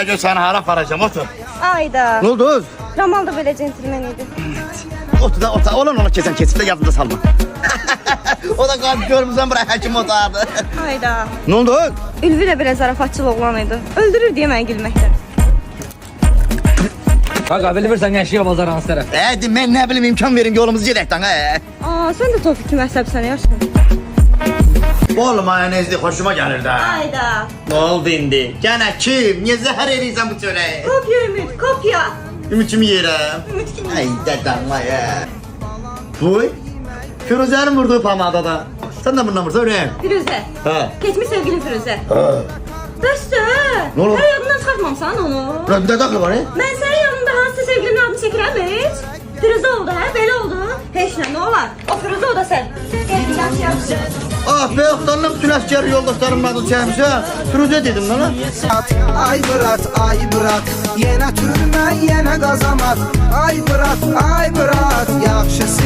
gel sana hara aparacağım, otur. Ayda. Ne oldu? Ramal da böyle centilmen idi. Otur da otur. Olan ona kesen kesip de yanımda salma. O da kalp görmüzden bırak həkim otardı. Ayda. Ne oldu? Ülvi ilə belə zarafatçıl oğlan idi. Öldürür deyə mən gülməkdən. Kanka bilirsən yaşıyor bazar hansı tərəf? Ben ne bileyim imkan verin yolumuzu gedəkdən. Sən də Tofiq kimi əsəbsən yaşın. Bol mayonezli hoşuma gelir de. Ayda. Ne oldu indi? Gene kim? Niye zəhər eləyirsən bu çöreği? Kopya Ümit, kopya. Ümit kimi yerəm. Ümit kimi. Ay dedem vay ya. Buy. Firuzənin vurduğu pamada. Sen de bundan vursa öyle. Firuzə. Ha. Keçmiş sevgilin Firuzə. Ha. Bəsdir. Nə olub? Hər yadından çıxartmamısan onu. Ulan bir de dakika var ya. Mən sənin yanında hansısa sevgilinin adını çəkirəm heç? Firuzə oldu, hə? Belə oldu. Heç nə olar? O Firuzə o da sən. Ah be yoxdanlıq bütün əskəri yoldaşlarımın adını çəkmişəm. Firuzə dedim lan. Ay bırak, yenə türmə, yenə qazamat. Ay bırak, yaxşısı